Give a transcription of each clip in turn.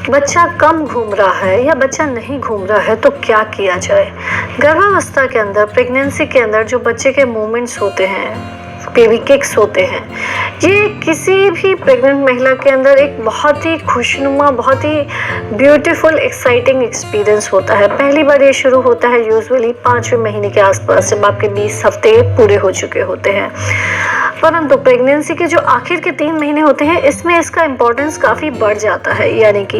बच्चा कम घूम रहा है या बच्चा नहीं घूम रहा है तो क्या किया जाए? गर्भावस्था के अंदर, प्रेगनेंसी के अंदर जो बच्चे के मूवमेंट्स होते हैं, बेबी किक्स होते हैं, ये किसी भी प्रेग्नेंट महिला के अंदर एक बहुत ही खुशनुमा, बहुत ही ब्यूटीफुल, एक्साइटिंग एक्सपीरियंस होता है। पहली बार ये शुरू होता है यूजुअली 5वें महीने के आसपास, जब आपके 20 हफ्ते पूरे हो चुके होते हैं। परंतु प्रेगनेंसी के जो आखिर के 3 महीने होते हैं, इसमें इसका इम्पोर्टेंस काफ़ी बढ़ जाता है। यानी कि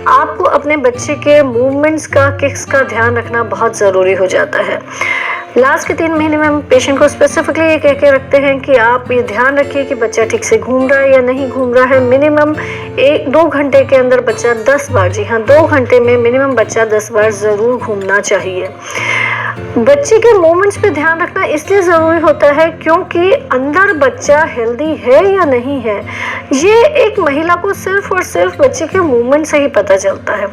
आपको अपने बच्चे के मूवमेंट्स का, किक्स का ध्यान रखना बहुत ज़रूरी हो जाता है। लास्ट के 3 महीने में हम पेशेंट को स्पेसिफिकली ये कह के रखते हैं कि आप ये ध्यान रखिए कि बच्चा ठीक से घूम रहा है या नहीं घूम रहा है। मिनिमम 1-2 घंटे के अंदर बच्चा 10 बार, जी हाँ 2 घंटे में मिनिमम बच्चा 10 बार ज़रूर घूमना चाहिए। बच्चे के मूवमेंट्स पे ध्यान रखना इसलिए ज़रूरी होता है क्योंकि अंदर बच्चा हेल्दी है या नहीं है, ये एक महिला को सिर्फ और सिर्फ बच्चे के मूवमेंट से ही पता चलता है।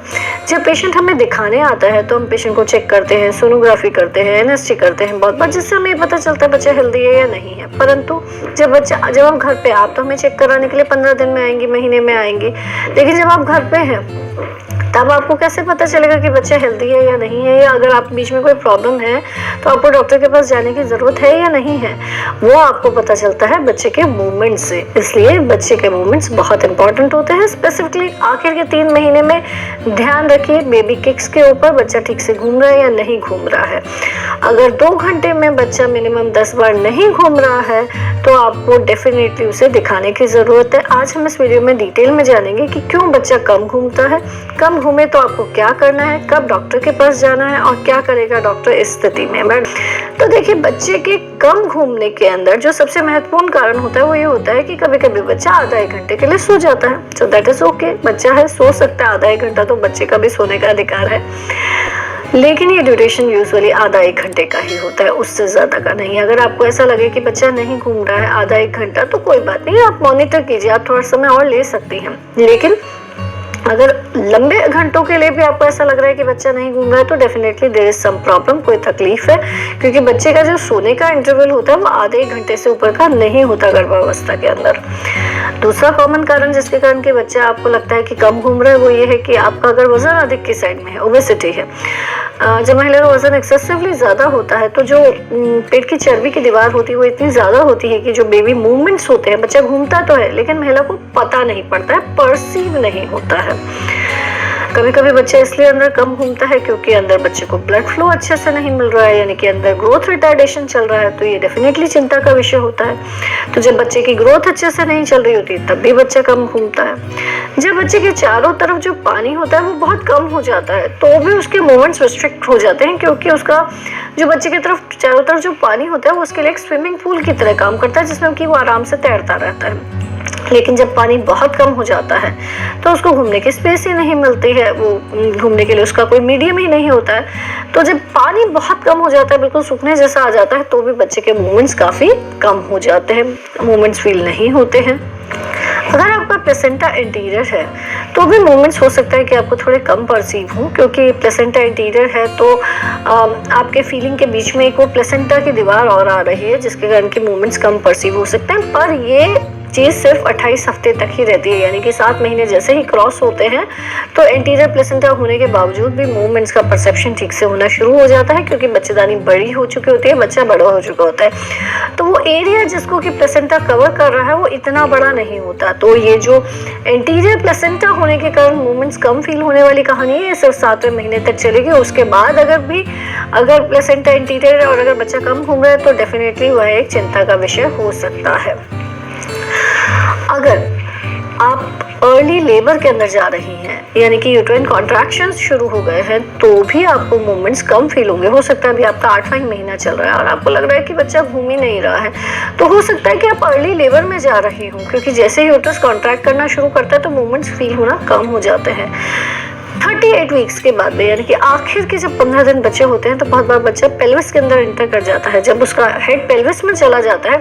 जब पेशेंट हमें दिखाने आता है तो हम पेशेंट को चेक करते हैं, सोनोग्राफी करते हैं, एनएसटी करते हैं बहुत बार, जिससे हमें पता चलता है बच्चा हेल्दी है या नहीं है। परंतु जब हम घर पे, आप तो हमें चेक कराने के लिए 15 दिन में आएंगी, महीने में आएंगी, लेकिन जब आप घर पे हैं तब आपको कैसे पता चलेगा कि बच्चा हेल्दी है या नहीं है, या अगर आप बीच में कोई प्रॉब्लम है तो आपको डॉक्टर के पास जाने की ज़रूरत है या नहीं है, वो आपको पता चलता है बच्चे के मूवमेंट से। इसलिए बच्चे के मूवमेंट्स बहुत इंपॉर्टेंट होते हैं। स्पेसिफिकली आखिर के 3 महीने में ध्यान रखिए बेबी किक्स के ऊपर, बच्चा ठीक से घूम रहा है या नहीं घूम रहा है। अगर 2 घंटे में बच्चा मिनिमम 10 बार नहीं घूम रहा है तो आपको डेफिनेटली उसे दिखाने की ज़रूरत है। आज हम इस वीडियो में डिटेल में जानेंगे कि क्यों बच्चा कम घूमता है, कम घूमे तो आपको क्या करना है, कब डॉक्टर के पास जाना है और क्या करेगा डॉक्टर इस स्थिति में। तो देखिए, बच्चे के कम घूमने के अंदर जो सबसे महत्वपूर्ण कारण होता है वो ये होता है कि कभी कभी बच्चा आधा 1 घंटे के लिए सो जाता है। सो दैट इज ओके, बच्चा है, सो सकता है आधा 1 घंटा, तो बच्चे का भी सोने का अधिकार है। लेकिन ये ड्यूरेशन यूजुअली आधा 1 घंटे का ही होता है, उससे ज़्यादा का नहीं। अगर आपको ऐसा लगे कि बच्चा नहीं घूम रहा है आधा 1 घंटा तो कोई बात नहीं, आप मॉनिटर कीजिए, आप थोड़ा समय और ले सकती हैं। लेकिन अगर लंबे घंटों के लिए भी आपको ऐसा लग रहा है कि बच्चा नहीं घूम रहा है तो definitely there is some problem, कोई तकलीफ है, क्योंकि बच्चे का जो सोने का इंटरवल होता है वो आधे 1 घंटे से ऊपर का नहीं होता गर्भावस्था के अंदर। दूसरा कॉमन कारण जिसके कारण कि बच्चा आपको लगता है कि कम घूम रहा है वो ये है कि आपका अगर वजन अधिक की साइड में है, ओबेसिटी है। जब महिला का वजन एक्सेसिवली ज़्यादा होता है तो जो पेट की चर्बी की दीवार होती है वो इतनी ज़्यादा होती है कि जो बेबी मूवमेंट्स होते हैं, बच्चा घूमता तो है लेकिन महिला को पता नहीं पड़ता है, परसीव नहीं होता है। कभी कभी बच्चा इसलिए अंदर कम घूमता है क्योंकि अंदर बच्चे को ब्लड फ्लो अच्छे से नहीं मिल रहा है, यानी कि अंदर ग्रोथ रिटार्डेशन चल रहा है, तो ये डेफिनेटली चिंता का विषय होता है। तो जब बच्चे की ग्रोथ अच्छे से नहीं चल रही होती तब भी बच्चा कम घूमता है। जब बच्चे के चारों तरफ जो पानी होता है वो बहुत कम हो जाता है तो भी उसके मूवमेंट्स रिस्ट्रिक्ट हो जाते हैं, क्योंकि उसका जो बच्चे की तरफ चारों तरफ जो पानी होता है वो उसके लिए एक स्विमिंग पूल की तरह काम करता है जिसमें कि वो आराम से तैरता रहता है। लेकिन जब पानी बहुत कम हो जाता है तो उसको घूमने की स्पेस ही नहीं मिलती है, वो घूमने के लिए उसका कोई मीडियम ही नहीं होता है। तो जब पानी बहुत कम हो जाता है, बिल्कुल सूखने जैसा आ जाता है, तो भी बच्चे के मूवमेंट्स काफ़ी कम हो जाते हैं, मूवमेंट्स फील नहीं होते हैं। अगर आपका प्लेसेंटा इंटीरियर है तो भी मूवमेंट्स हो सकता है कि आपको थोड़े कम परसीव हों, क्योंकि प्लेसेंटा इंटीरियर है तो आपके फीलिंग के बीच में एक वो प्लेसेंटा की दीवार और आ रही है जिसके कारण के मूवमेंट्स कम परसीव हो सकते हैं। पर ये चीज़ सिर्फ 28 हफ्ते तक ही रहती है, यानी कि 7 महीने जैसे ही क्रॉस होते हैं तो इंटीरियर प्लेसेंटा होने के बावजूद भी मूवमेंट्स का परसेप्शन ठीक से होना शुरू हो जाता है, क्योंकि बच्चेदानी बड़ी हो चुकी होती है, बच्चा बड़ा हो चुका होता है, तो वो एरिया जिसको कि प्लेसेंटा कवर कर रहा है वो इतना बड़ा नहीं होता। तो ये जो इंटीरियर प्लेसेंटा होने के कारण मूवमेंट्स कम फील होने वाली कहानी है, सिर्फ 7वें महीने तक चलेगी। उसके बाद अगर प्लेसेंटा इंटीरियर और अगर बच्चा कम घूम रहा है तो डेफिनेटली वह एक चिंता का विषय हो सकता है। अगर आप अर्ली लेबर के अंदर जा रही हैं, यानी कि यूट्राइन कॉन्ट्रैक्शंस शुरू हो गए हैं, तो भी आपको मूवमेंट्स कम फील होंगे। हो सकता है अभी आपका 8वां महीना चल रहा है और आपको लग रहा है कि बच्चा घूम ही नहीं रहा है, तो हो सकता है कि आप अर्ली लेबर में जा रही हो, क्योंकि जैसे ही यूट्रस कॉन्ट्रैक्ट करना शुरू करता है तो मूवमेंट्स फील होना कम हो जाते हैं। 38 वीक्स के बाद में, यानी कि आखिर के जब 15 दिन बच्चे होते हैं, तो बहुत बार बच्चा पेल्विस के अंदर इंटर कर जाता है। जब उसका हेड पेल्विस में चला जाता है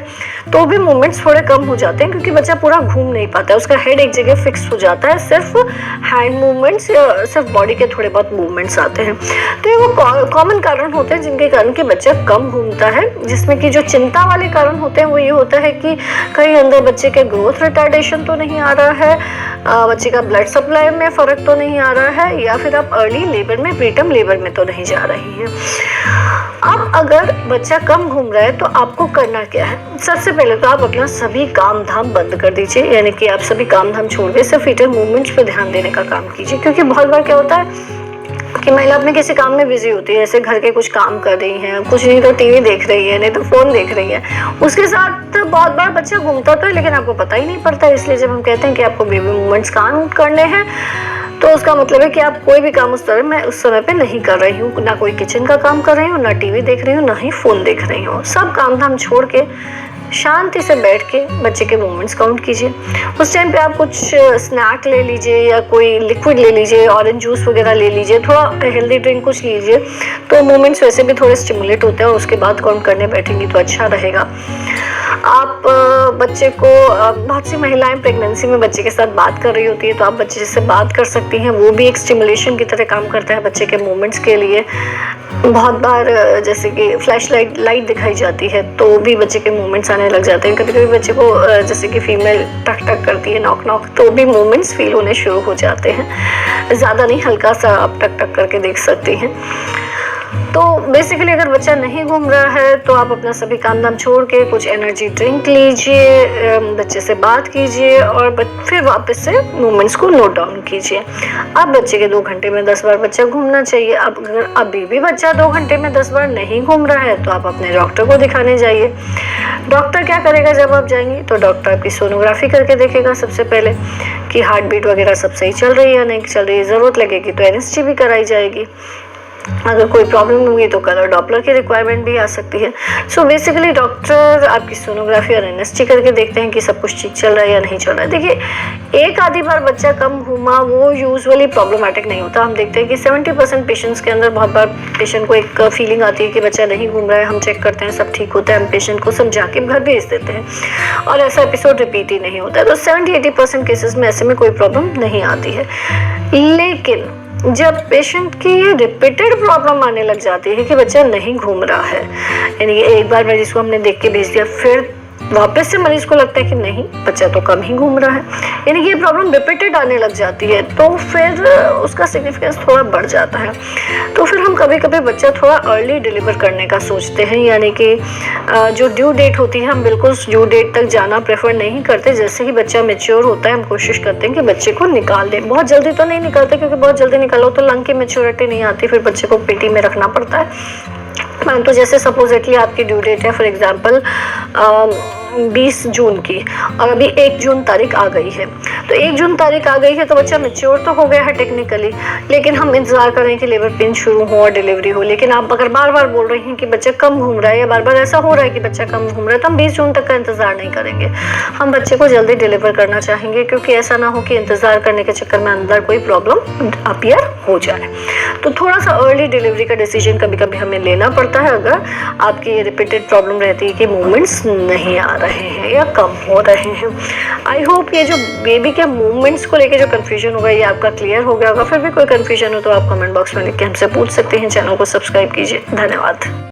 तो भी मूवमेंट्स थोड़े कम हो जाते हैं, क्योंकि बच्चा पूरा घूम नहीं पाता है, उसका हेड एक जगह फिक्स हो जाता है, सिर्फ हैंड मूवमेंट्स या सिर्फ बॉडी के थोड़े बहुत मूवमेंट्स आते हैं। तो ये वो कॉमन कारण होते हैं जिनके कारण कि बच्चा कम घूमता है। जिसमें कि जो चिंता वाले कारण होते हैं वो ये होता है कि कहीं अंदर बच्चे के ग्रोथ रिटार्डेशन तो नहीं आ रहा है, बच्चे का ब्लड सप्लाई में फर्क तो नहीं आ रहा है, या फिर आप अर्ली लेबर में, प्रीटर्म लेबर में तो नहीं जा रही हैं। अब अगर बच्चा कम घूम रहा है तो आपको करना क्या है? सबसे पहले तो आप अपना सभी काम धाम बंद कर दीजिए, यानी कि आप सभी काम धाम छोड़ के सिर्फ फीटल मूवमेंट्स पे ध्यान देने का काम कीजिए। क्योंकि बहुत बार क्या होता है कि महिला अपने किसी काम में बिजी होती है, जैसे घर के कुछ काम कर रही हैं, कुछ नहीं तो टीवी देख रही है, नहीं तो फोन देख रही है, उसके साथ बहुत बार बच्चा घूमता तो है लेकिन आपको पता ही नहीं पड़ता। इसलिए जब हम कहते हैं कि आपको बेबी मूवमेंट्स काउंट करने हैं, तो उसका मतलब है कि आप कोई भी काम उस समय पे नहीं कर रही हूँ, ना कोई किचन का काम कर रही हूँ, ना टीवी देख रही हूँ, ना ही फोन देख रही हूँ। सब काम धाम छोड़ के शांति से बैठ के बच्चे के मूवमेंट्स काउंट कीजिए। उस टाइम पे आप कुछ स्नैक ले लीजिए या कोई लिक्विड ले लीजिए, ऑरेंज जूस वगैरह ले लीजिए, थोड़ा हेल्दी ड्रिंक कुछ लीजिए, तो मूवमेंट्स वैसे भी थोड़े स्टिमुलेट होते हैं और उसके बाद काउंट करने बैठेंगी तो अच्छा रहेगा। आप बच्चे को, बहुत सी महिलाएं प्रेगनेंसी में बच्चे के साथ बात कर रही होती है, तो आप बच्चे से बात कर सकती हैं, वो भी एक स्टिमुलेशन की तरह काम करता है बच्चे के मूवमेंट्स के लिए। बहुत बार जैसे कि फ्लैश लाइट दिखाई जाती है तो भी बच्चे के मूवमेंट्स आने लग जाते हैं। कभी कभी बच्चे को जैसे कि फीमेल टक टक करती है, नॉक नॉक, तो भी मूवमेंट्स फील होने शुरू हो जाते हैं। ज़्यादा नहीं, हल्का सा आप टक टक करके देख सकती हैं। तो बेसिकली अगर बच्चा नहीं घूम रहा है तो आप अपना सभी काम धाम छोड़ के कुछ एनर्जी ड्रिंक लीजिए, बच्चे से बात कीजिए और फिर वापस से मूवमेंट्स को नोट डाउन कीजिए। अब बच्चे के 2 घंटे में 10 बार बच्चा घूमना चाहिए। अब अगर अभी भी बच्चा 2 घंटे में 10 बार नहीं घूम रहा है तो आप अपने डॉक्टर को दिखाने जाइए। डॉक्टर क्या करेगा जब आप जाएंगी? तो डॉक्टर आपकी सोनोग्राफी करके देखेगा सबसे पहले कि हार्ट बीट वगैरह सब सही चल रही है या नहीं चल रही है। ज़रूरत लगेगी तो एनएसजी भी कराई जाएगी। अगर कोई प्रॉब्लम होगी तो कलर डॉपलर की रिक्वायरमेंट भी आ सकती है। सो बेसिकली डॉक्टर आपकी सोनोग्राफी और एनएसजी करके देखते हैं कि सब कुछ ठीक चल रहा है या नहीं चल रहा है। देखिए, एक आधी बार बच्चा कम घूमा वो यूजुअली प्रॉब्लमेटिक नहीं होता। हम देखते हैं कि 70% पेशेंट्स के अंदर बहुत बार पेशेंट को एक फीलिंग आती है कि बच्चा नहीं घूम रहा है, हम चेक करते हैं सब ठीक होता है, हम पेशेंट को समझा के घर भेज देते हैं और ऐसा एपिसोड रिपीट ही नहीं होता है। तो 70-80% केसेस में ऐसे में कोई प्रॉब्लम नहीं आती है। लेकिन जब पेशेंट की ये रिपीटेड प्रॉब्लम आने लग जाती है कि बच्चा नहीं घूम रहा है, यानी कि एक बार मरीज को हमने देख के भेज दिया, फिर वापस से मरीज को लगता है कि नहीं बच्चा तो कम ही घूम रहा है, यानी कि ये प्रॉब्लम रिपीटेड आने लग जाती है, तो फिर उसका सिग्निफिकेंस थोड़ा बढ़ जाता है। तो फिर हम कभी कभी बच्चा थोड़ा अर्ली डिलीवर करने का सोचते हैं, यानी कि जो ड्यू डेट होती है हम बिल्कुल ड्यू डेट तक जाना प्रेफर नहीं करते। जैसे ही बच्चा मैच्योर होता है हम कोशिश करते हैं कि बच्चे को निकाल दें। बहुत जल्दी तो नहीं निकालते, क्योंकि बहुत जल्दी निकालो तो लंग की मैच्योरिटी नहीं आती, फिर बच्चे को पेटी में रखना पड़ता है। तो जैसे सपोजिटली आपकी ड्यू डेट है फॉर एग्जांपल 20 जून की और अभी 1 जून तारीख आ गई है, तो 1 जून तारीख आ गई है तो बच्चा मैच्योर तो हो गया है टेक्निकली, लेकिन हम इंतजार कर रहे हैं कि लेबर पेन शुरू हो और डिलीवरी हो। लेकिन आप अगर बार बार बोल रही हैं कि बच्चा कम घूम रहा है या बार बार ऐसा हो रहा है कि बच्चा कम घूम रहा है, तो हम 20 जून तक का इंतजार नहीं करेंगे। हम बच्चे को जल्दी डिलीवर करना चाहेंगे, क्योंकि ऐसा ना हो कि इंतजार करने के चक्कर में अंदर कोई प्रॉब्लम अपीयर हो जाए। तो थोड़ा सा अर्ली डिलीवरी का डिसीजन कभी कभी हमें लेना पड़ता है अगर आपकी ये रिपीटेड प्रॉब्लम रहती है कि मूवमेंट्स नहीं आ रहे हैं या कम हो रहे हैं। आई होप ये जो बेबी के मूवमेंट्स को लेके जो कंफ्यूजन होगा ये आपका क्लियर हो गया होगा। फिर भी कोई कंफ्यूजन हो तो आप कमेंट बॉक्स में लिख के हमसे पूछ सकते हैं। चैनल को सब्सक्राइब कीजिए। धन्यवाद।